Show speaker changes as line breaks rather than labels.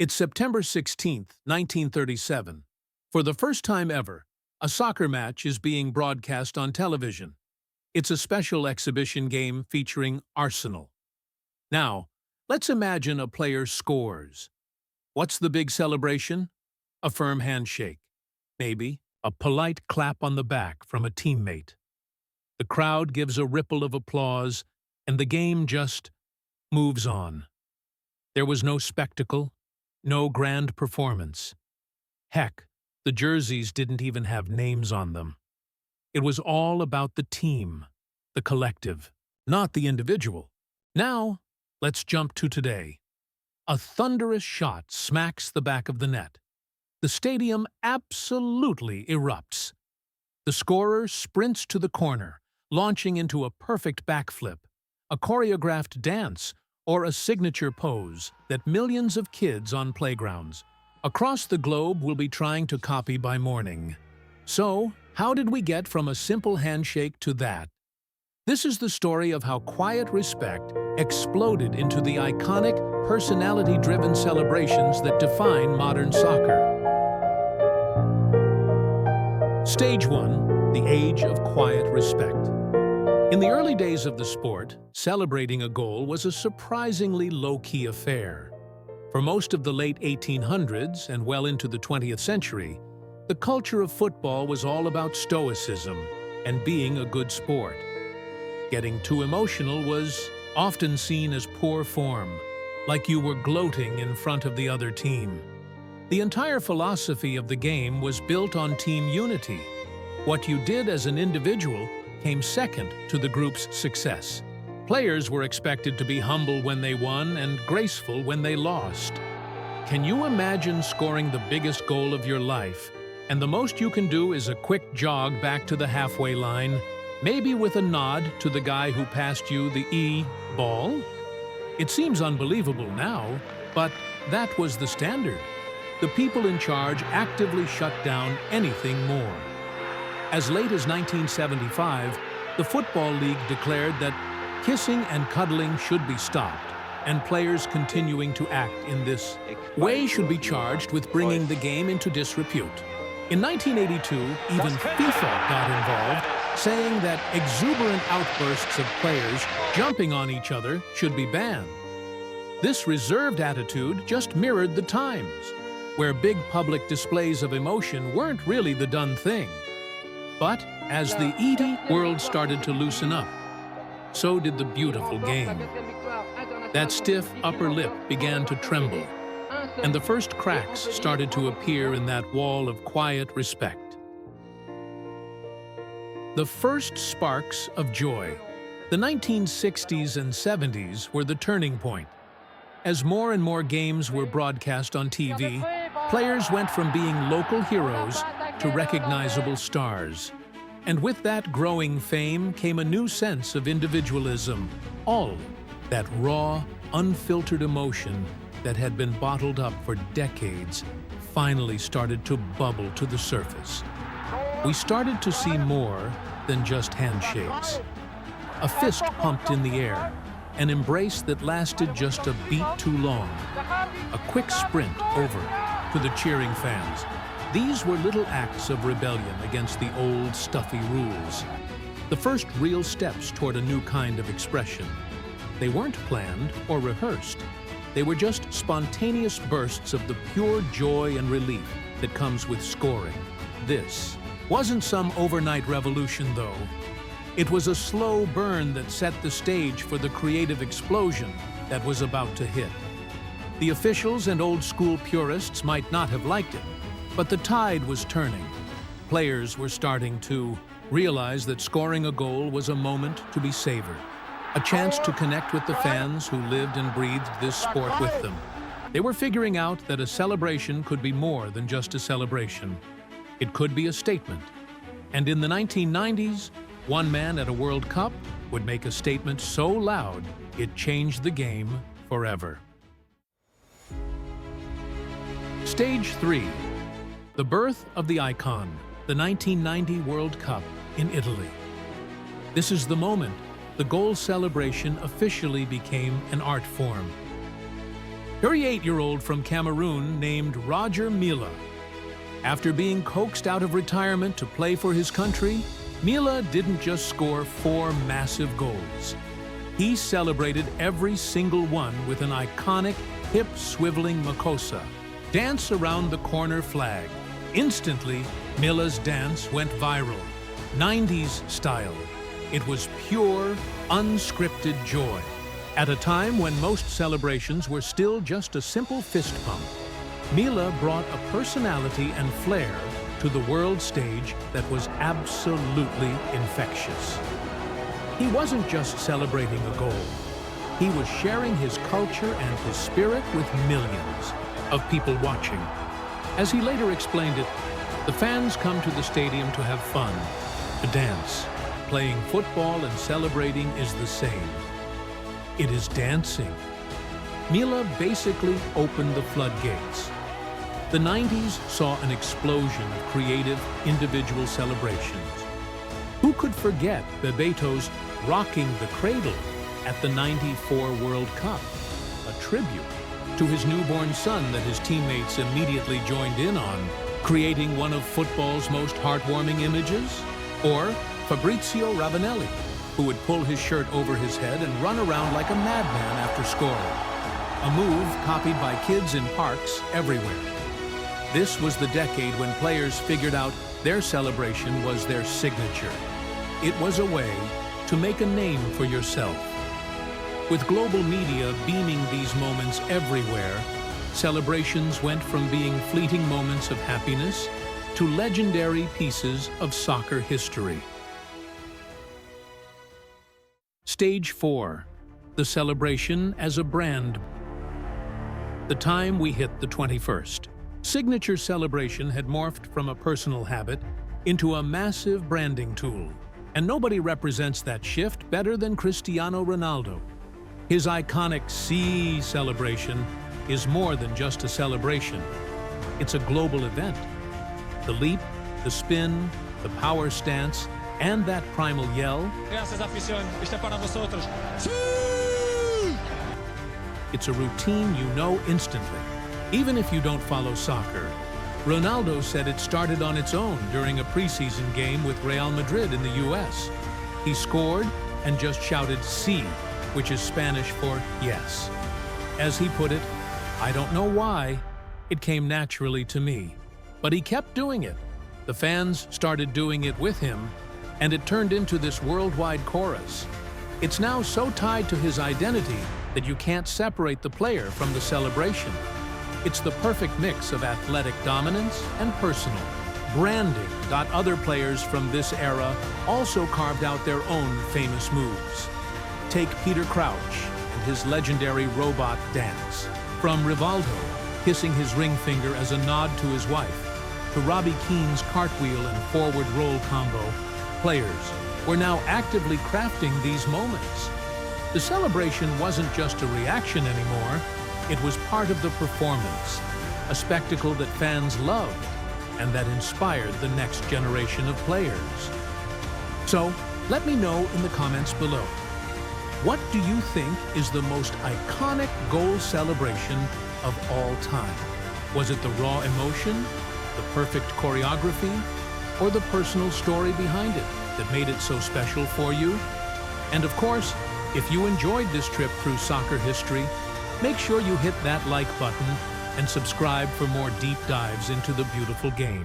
It's September 16th, 1937. For the first time ever, a soccer match is being broadcast on television. It's a special exhibition game featuring Arsenal. Now, let's imagine a player scores. What's the big celebration? A firm handshake. Maybe a polite clap on the back from a teammate. The crowd gives a ripple of applause, and the game just moves on. There was no spectacle, no grand performance. Heck, the jerseys didn't even have names on them. It was all about the team, the collective, not the individual. Now, let's jump to today. A thunderous shot smacks the back of the net. The stadium absolutely erupts. The scorer sprints to the corner, launching into a perfect backflip, a choreographed dance, or a signature pose that millions of kids on playgrounds across the globe will be trying to copy by morning. So, how did we get from a simple handshake to that? This is the story of how quiet respect exploded into the iconic, personality-driven celebrations that define modern soccer. Stage 1. The Age of Quiet Respect. In the early days of the sport, celebrating a goal was a surprisingly low-key affair. For most of the late 1800s and well into the 20th century, the culture of football was all about stoicism and being a good sport. Getting too emotional was often seen as poor form, like you were gloating in front of the other team. The entire philosophy of the game was built on team unity. What you did as an individual came second to the group's success. Players were expected to be humble when they won and graceful when they lost. Can you imagine scoring the biggest goal of your life, and the most you can do is a quick jog back to the halfway line, maybe with a nod to the guy who passed you the ball? It seems unbelievable now, but that was the standard. The people in charge actively shut down anything more. As late as 1975, the Football League declared that kissing and cuddling should be stopped, and players continuing to act in this way should be charged with bringing the game into disrepute. In 1982, even FIFA got involved, saying that exuberant outbursts of players jumping on each other should be banned. This reserved attitude just mirrored the times, where big public displays of emotion weren't really the done thing. But as the world started to loosen up, so did the beautiful game. That stiff upper lip began to tremble, and the first cracks started to appear in that wall of quiet respect. The first sparks of joy. The 1960s and 70s were the turning point. As more and more games were broadcast on TV, players went from being local heroes to recognizable stars. And with that growing fame came a new sense of individualism. All that raw, unfiltered emotion that had been bottled up for decades finally started to bubble to the surface. We started to see more than just handshakes. A fist pumped in the air, an embrace that lasted just a beat too long, a quick sprint over to the cheering fans. These were little acts of rebellion against the old, stuffy rules. The first real steps toward a new kind of expression. They weren't planned or rehearsed. They were just spontaneous bursts of the pure joy and relief that comes with scoring. This wasn't some overnight revolution, though. It was a slow burn that set the stage for the creative explosion that was about to hit. The officials and old-school purists might not have liked it, but the tide was turning. Players were starting to realize that scoring a goal was a moment to be savored, a chance to connect with the fans who lived and breathed this sport with them. They were figuring out that a celebration could be more than just a celebration. It could be a statement. And in the 1990s, one man at a World Cup would make a statement so loud it changed the game forever. Stage 3. The birth of the icon, the 1990 World Cup in Italy. This is the moment the goal celebration officially became an art form. 38-year-old from Cameroon named Roger Mila. After being coaxed out of retirement to play for his country, Mila didn't just score 4 massive goals. He celebrated every single one with an iconic hip-swiveling makossa, dance around the corner flag. Instantly, Mila's dance went viral, 90s style. It was pure, unscripted joy. At a time when most celebrations were still just a simple fist pump, Mila brought a personality and flair to the world stage that was absolutely infectious. He wasn't just celebrating a goal. He was sharing his culture and his spirit with millions of people watching. As he later explained it, the fans come to the stadium to have fun, to dance. Playing football and celebrating is the same. It is dancing. Mila basically opened the floodgates. The 90s saw an explosion of creative, individual celebrations. Who could forget Bebeto's Rocking the Cradle at the '94 World Cup, a tribute to his newborn son that his teammates immediately joined in on, creating one of football's most heartwarming images? Or Fabrizio Ravanelli, who would pull his shirt over his head and run around like a madman after scoring, a move copied by kids in parks everywhere. This was the decade when players figured out their celebration was their signature. It was a way to make a name for yourself. With global media beaming these moments everywhere, celebrations went from being fleeting moments of happiness to legendary pieces of soccer history. Stage 4. The celebration as a brand. The time we hit the 21st. Signature celebration had morphed from a personal habit into a massive branding tool. And nobody represents that shift better than Cristiano Ronaldo. His iconic C celebration is more than just a celebration. It's a global event. The leap, the spin, the power stance, and that primal yell.
Gracias, afición. Este para vosotros.
It's a routine you know instantly, even if you don't follow soccer. Ronaldo said it started on its own during a preseason game with Real Madrid in the US. He scored and just shouted "Sí," which is Spanish for yes. As he put it, "I don't know why, it came naturally to me." But he kept doing it. The fans started doing it with him, and it turned into this worldwide chorus. It's now so tied to his identity that you can't separate the player from the celebration. It's the perfect mix of athletic dominance and personal. Branding got other players from this era also carved out their own famous moves. Take Peter Crouch and his legendary robot dance. From Rivaldo, kissing his ring finger as a nod to his wife, to Robbie Keane's cartwheel and forward roll combo, players were now actively crafting these moments. The celebration wasn't just a reaction anymore, it was part of the performance, a spectacle that fans loved and that inspired the next generation of players. So, let me know in the comments below. What do you think is the most iconic goal celebration of all time? Was it the raw emotion, the perfect choreography, or the personal story behind it that made it so special for you? And of course, if you enjoyed this trip through soccer history, make sure you hit that like button and subscribe for more deep dives into the beautiful game.